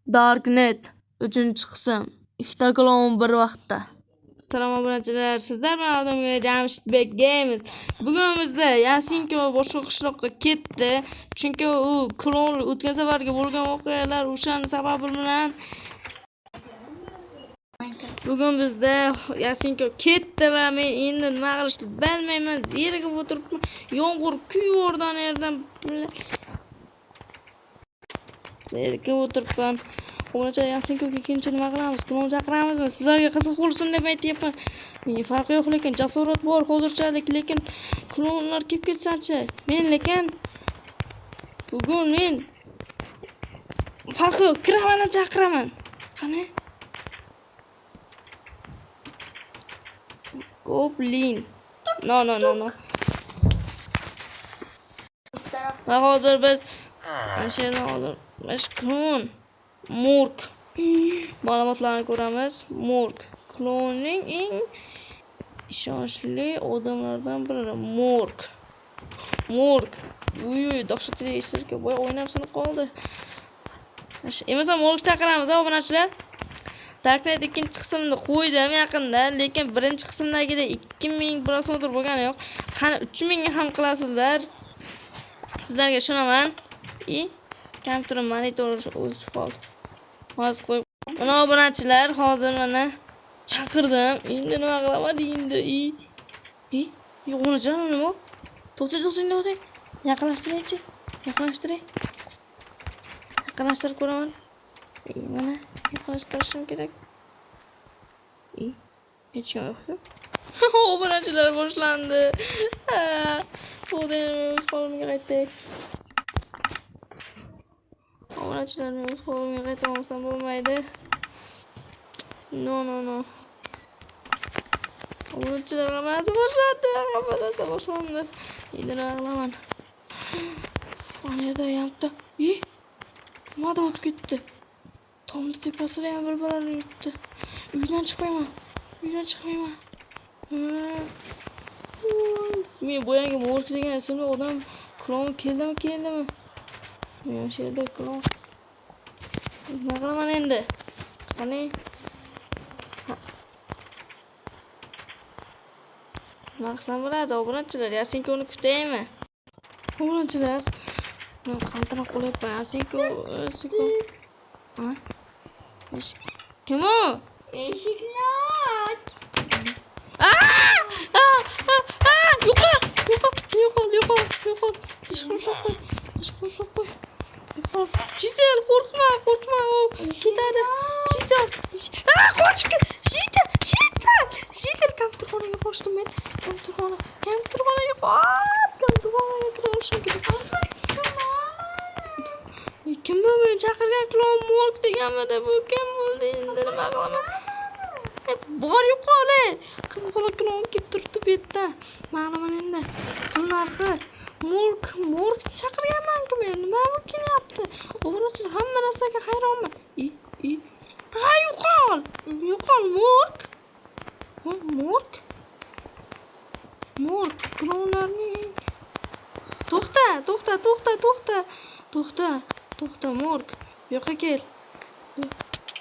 Darknet 3-qism. Ikkita klon bir vaqtda. Salom obunachilar, sizlar bilan odamga Jamshidbek Games. Bugun bizda Yasinko boshqa qishloqqa ketdi. Chunki u klon o'tgan safarga bo'lgan voqealar o'shaning sababi bilan bugun bizda Yasinko ketdi va men endi nima qilishni bilmayman. Zerikib o'tiribman. Yomg'ir kuyyordan yerdan zerikib o'tiribman. Obunachilar, Yasinkoga ikkinchi nima qilamiz? Klon chaqiramizmi? Sizlarga qiziq bo'lsin deb aytyapman. Menga farqi yo'q, lekin jasorat bor hozirchalik, lekin klonlar kelib ketsa-chi? Lekin bugun men farqi yo'q, kiraman, chaqiraman. Qani? Goblin. No. Hozir biz ashuna hozir mashkun Murk ma'lumotlarni ko'ramiz. Murk klonning eng ishonchli odamlardan biri. Murk. Dahshatli ishlarga boy o'ynab sinib qoldi. Emasam Murk chaqiramiz, obunachilar. Darknet ikkinchi qismini qo'ydim yaqinda, lekin birinchi qismdagidek 2000 prosmotr bo'lgani yo'q. Qani 3000 ga ham qilasizlar. Sizlarga ishonaman. Kompyuter monitor o'chib qoldi. Hozir qo'yib. Mana obunachilar, hozir mana chaqirdim. Endi nima qilaman endi? Obunachilar nima? To'xting. Yaqinlashtiring. Yaqinlashtirib ko'raman. Mana yaqinlashtirishim kerak. Hech kim yo'q. Obunachilar boshlandi. O'z qo'limga qaytdik. Obunachilar, men o'z qo'limga qaytamasam bo'lmaydi. No. Obunachilar hammasi boshlandi. Endi nima qilaman? Ana yerda yampta. Nima o'tib ketdi? Tomni tepasida ham bir baland yuribdi. Uydan chiqmayman. Men boyangi Murk degan ismli odam klon keldimi? Men shu yerda klon. Nima qilaman endi? Qani? Nima qilsam bo'ladi, obunachilar? Yasinkoni kutaymi? Obunachilar, men qaltirab qolyapman. Yasinko. Ha? Kim u? Eshikni och. Yo'qol. Ish qurishib qo'y. Jidal, qo'rqma. U ketadi. Jidal. Qochib ket. Jidal kompyuterxonaga qochdim men. Kompyuterxonaga kirishim kerak. Kim bu meni chaqirgan? Klon Murk deganmidi? Bu kim bo'ldi? Endi nima qilaman? Bor yo'qol. Qiz bola klon kelib turibdi bu yerda. Ma'lum endi. Qilmar. Murk chaqirganman-ku men. Nima bu kelyapti? Obunachilar, hamma narsaga hayronman. Yo'qol Murk klonlarning. To'xta Murk. Yo'qqa kel.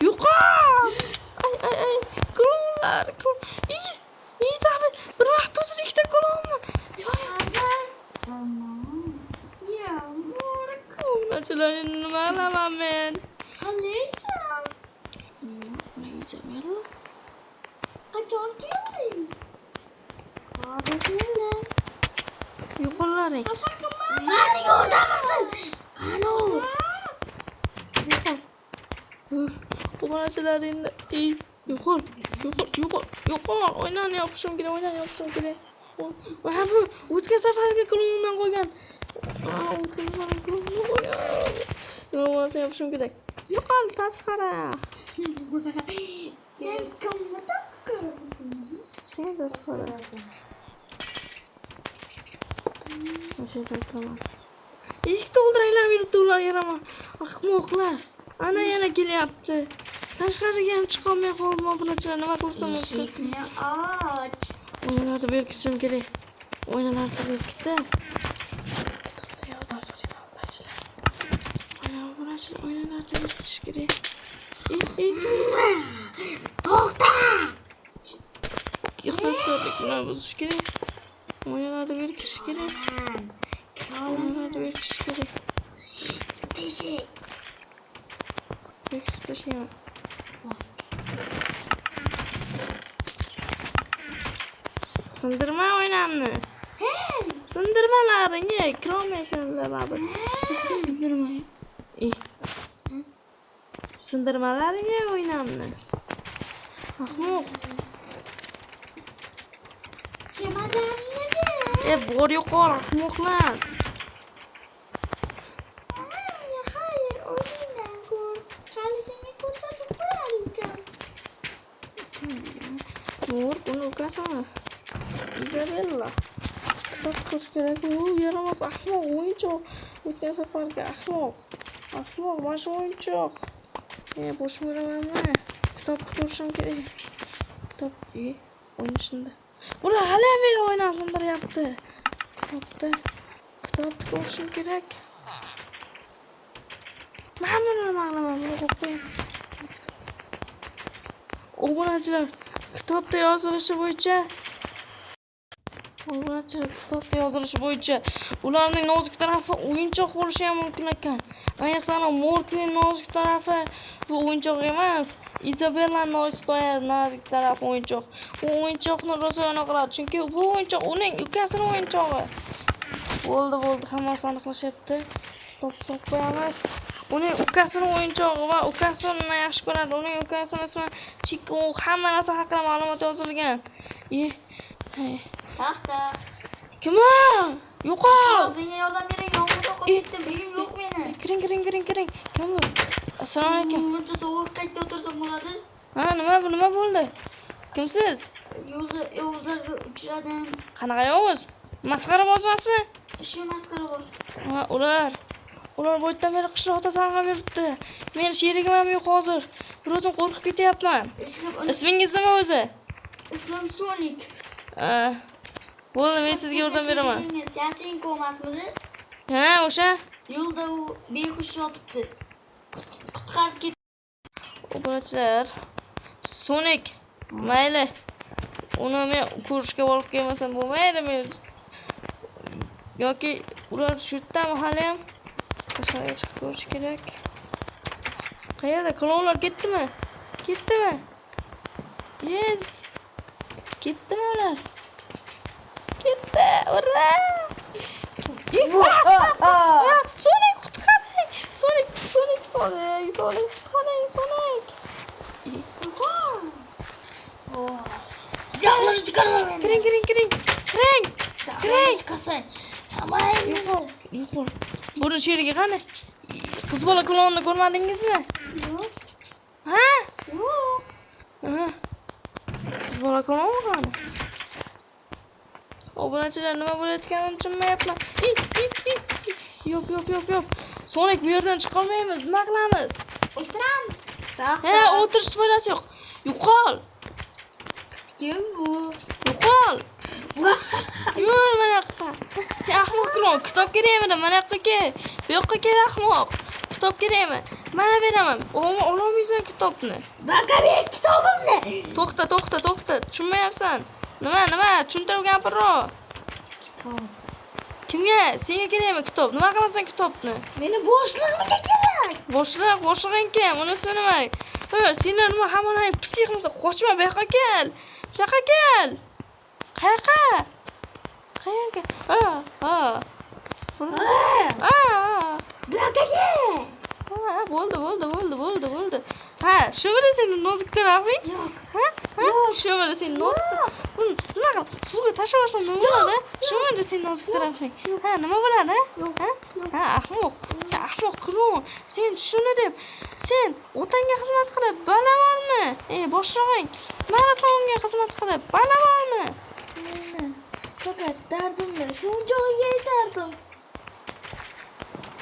Yo'qol. Ay. Klonlar. Sabit. Bir vaqt o'zida ikkita klonmi? Murk. Obunachilar, nima qilaman men? Qalaysan? Jamila. Qachon kelding? Hozir keldim. Yo'qollaring. Meni odamimsan. Qani? Obunachilar endi yo'qol. O'ynani yopishim kerak. Va bu o'tgan safargi klondan qolgan. Nima yopishim kerak? Yo'qol, tasqara. Sen kimni tasqarasan? Sen tasqarasan. O'sha taqaman. Eshik to'ldiranglar, yurib ular yaraman. Ahmoqlar. Ana yana kelyapti. Tashqariga ham chiqolmay qoldim. Obunachilar, nima qilsam bo'ladi? Eshikni och. O'yinlarda berkitishim kerak. O'yinlarda berkitdi. Yordam so'rayman, obunachilar. Obunachilar o'yinlarda kirish kerak. To'xta! Yaqinlikni buzish kerak. O'yinlarda kirish kerak. O'yinlarda kirish kerak. Teshik. Bekitib tashlayman. Sindirma o'ynamni. Sindirmalaringga kirolmaysanlar baribir. Sindirma. Sindirmalaringga o'ynamni. Ahmoq. Chemadonini. Bor yo'qol ahmoqlar. Hayır, oyundan ko'r. Hali seni ko'rsatib qo'yar ekan. Bor, buni ukasini. Berilla. Kitob o'qish kerak. U yaramas ahmoq o'yinchoq. O'tgan safarga ahmoq. Ahmoq, mana shu o'yinchoq. Bosh bo'lamanmi? Kitob ko'rishim kerak. Kitob, o'ynashindi. Bular hali ham meni o'ynab sindiryapti. Kitobni ko'rishim kerak. Men buni nima qilaman? Buni qo'yib qo'ying. Obunachilar, kitobda yozilishi bo'yicha ularning nozik tarafi o'yinchoq bo'lishi ham mumkin ekan. Ayniqsa Morkning nozik tarafi bu o'yinchoq emas. Isabellaning nozik tarafi o'yinchoq. U o'yinchoqni rosa yana qiladi, chunki bu o'yinchoq uning ukasining o'yinchog'i. Bo'ldi, hammasi aniqlashyapti. Stop qo'yamiz. Uning ukasining o'yinchog'i va ukasini yaxshi ko'radi. Uning ukasining ismi Chiko, hamma narsa haqida ma'lumot yozilgan. Taxta. Kim u? Yo'qol. Menga yordam bering, yomg'irda qolib ketdim. Uyim yo'q meni. Kiring. Kim bu? Assalomu alaykum. Buncha sovuq qayerda o'tirsam bo'ladi? Nima bo'ldi? Kimsiz? Yovuzlarga uchradim. Qanaqa yovuz? Masxaraboz emasmi? Shu masxaraboz. Ular bu yerdan beri qishloqda sanqib yuribdi. Men sherigim ham yo'q hozir. Bir o'zim qo'rqib ketyapman. Ismingiz nima o'zi? Ismim Sonic. Bo'ldi, men sizga yordam beraman. Yasinko emasmidi? O'sha. Yo'lda u behush yotibdi. Qutqarib ketdi. Obunachilar, Sonic, mayli. Uni men ko'rishga olib kelmasam bo'lmaydimi? Yoki ular shu yerdami hali ham? Tashqariga chiqib ko'rish kerak. Qayerda? Klonlar ketdimi? Yes. Ketdimi ular? Ketdi. Ura! Sonic qutqaring. Sonic qutqaring, Sonic. Jonini chiqarma meni. Kiring. Chiqasan. Shamayim. Yo'q. Buni sherigi qani? Qiz bola klonni ko'rmadingizmi? Yo'q. Yo'q. Qiz bola klon qani? Obunachilar, nima bo'layotganini tushunmayapman. Yo'q. Sonic, bu yerdan chiqa olmaymiz. Nima qilamiz? O'tiramiz. O'tirish foydasi yo'q. Yo'qol. Kim bu? Yo'qol. Yur mana yoqqa. Sen ahmoq klon, kitob kerakmi? Mana yoqqa kel. Bu yoqqa kel ahmoq. Kitob kerakmi? Mana beraman. Ololmaysan kitobni. Baka ber kitobimni. To'xta. Tushunmayapsan. Nima? Tushuntirib gapirro. Kitob. Kimga? Senga kerakmi kitob? Nima qilasan kitobni? Meni boshlig'imga kerak. Boshlig'ing kim? Uni ismi nima? Senlar nima hammaning psixmisiz? Qochma, bu yoqqa kel. Qayerga? Bo'ldi. Shumida sening nozik tarafing? Yo'q. Shumida sening nozik. Nima qil? Suvga tashlashim nima bo'ladi? Shumida sening nozik tarafing. Nima bo'ladi? Ahmoq. Sen ahmoq klon. Sen shuni deb, sen otangga xizmat qilib, balavormi? Boshlig'ing. Mana unga xizmat qilib, balavormi? Fakat dardimni shu joyga aytardim.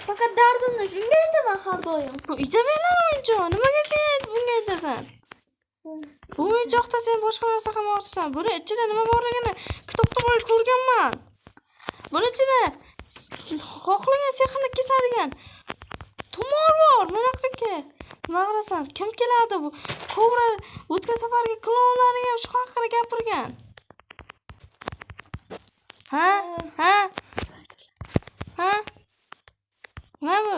Fakat dardimni shunga aytaman har doim. Izabellaning o'yinchog'i. Nimaga sen bunga aytasan? Bu o'yinchoqda sen boshqa narsa qilmoqchisan. Buni ichida nima borligini kitobda ko'rganman. Buni ichida xohlagan sehrni kesadigan Tumor bor, bunaqaki. Nima qilasan? Kim keladi bu? Kobra o'tgan safargi klonlariga shu haqida gapirgan. Ha? Nima bu?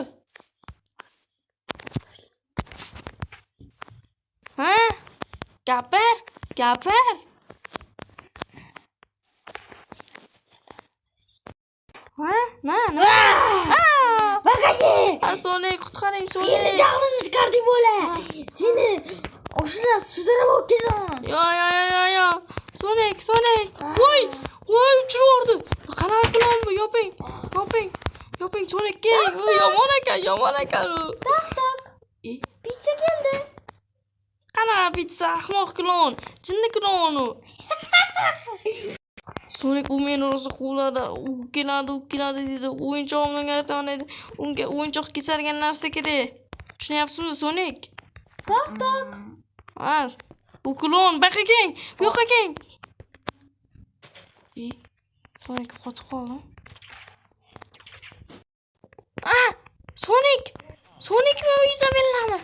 Ha? Gapir. Ha? Nima? Baqachi! Sonic qutqaring, Endi Sonic. jahlimni chiqarding bola. Seni oshilar sudrab o'tkazaman. Yo. Sonic. Voy, uchirdi. Qanaqa klon bu? Yoping. Sonic kel. Yomon ekan u. Tak. Pizza keldi. Qanaqa pizza ahmoq klon. Jinni klon u. Sonic u meni rosa quvladi. U keladi dedi. O'yinchog'imni aytadi. Unga o'yinchoq kesargan narsa kerak. Tushunyapsizmi, Sonic? Tak. Ha, bu klon. Baqaking. Bu yoqqa keng. Sonic qotib qoldi. Sonicmi u Izabellami?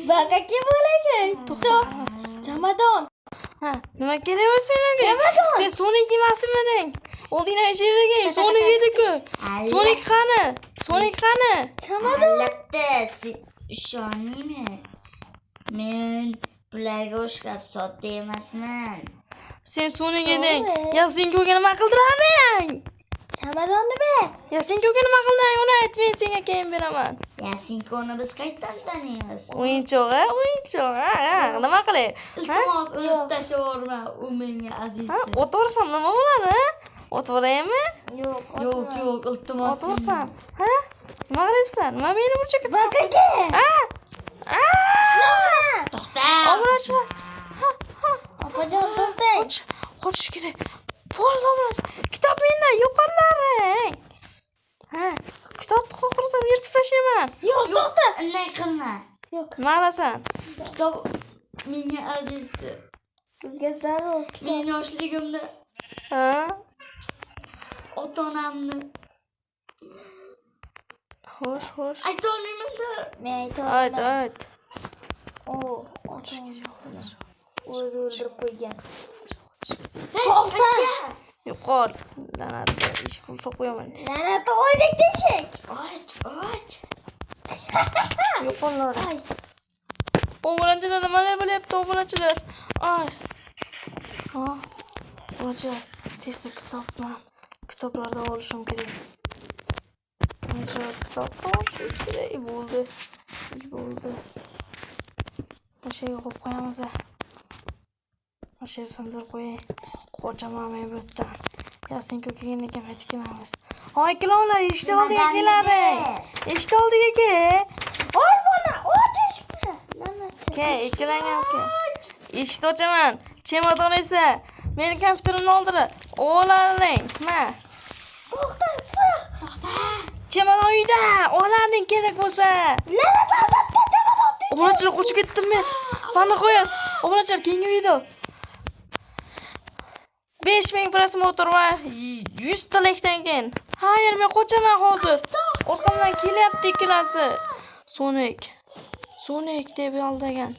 Baqachi bo'laga. To'xta. Chamadon. Nima kerak o'zi senga? Chamadon. Sen Sonic emasmiding? Oldingdan eshitgan. Sonic edi-ku. Sonic qani? Chamadon. Albatta, ishoningmi? Men bularga o'xshab sodda emasman. Sen Sonic eding. Ya sen ko'rgan nima qildirading? Chamadonni ber. Ya sen ko'rgan nima qilding? Uni ayt, men senga keyin beraman. Yasinkovni biz qayerdan taniymiz? O'yinchoq. Nima qilay? Iltimos, uni tashlavorma, u menga azizdir. O'tirsam nima bo'ladi? O'tiraymi? Yo'q, Yo'q, iltimos. O'tirsam. Nima qilyapsan? Nima meni burchakka? Baqachi. To'xta. Obrachilar. Opajon, to'xtang. Qochish kerak. Bo'ldi. Kitob menda yuqorilaring. Kitobni qo'qirsam yirtib tashlayman. Yo'q, to'xta. Unday qilma. Yo'q. Nima qilasan? Kitob menga azizdir. Sizga zarur. Men yoshligimda ota-onamni Xo'sh. aytolmayman-da. Men aytaman. Ayt. O'zi o'ldirib qo'ygan. To'xta. Yuqori. La'natga eshik qilib qo'yaman. La'nat o'ydek teshik. Och. Yuqorilar. Obunachilar nimalar bo'lyapti, obunachilar? Obunachilar, tezda kitoblarni olishim kerak. Kitobni olishim kerak. Bo'ldi. O'sha yerga qo'yib qo'yamiz. O'sha yerga sindirib qo'ying. Qo'chaman men bu yerdan. Yasin ko'kingdan keyin qaytib kelamiz. Klonlar eshik oldiga keladi. Eshik oldiga kel. Voy bola, och eshikni. Ikkilangan aka. Eshikni ochaman. Chemadon esa meni kompyuterimni oldira. Olading. To'xta. Chemadon uyda. Olading kerak bo'lsa. La'nat albatta chamadon. Obunachilar qochib ketdim men. Bana qo'yat. Obunachilar keyingi video. 5000 prosmotr va 100 ta like'dan keyin. Hayır, men qochaman hozir. Orqamdan kelyapti ikkalasi. Sonic deb aldagan.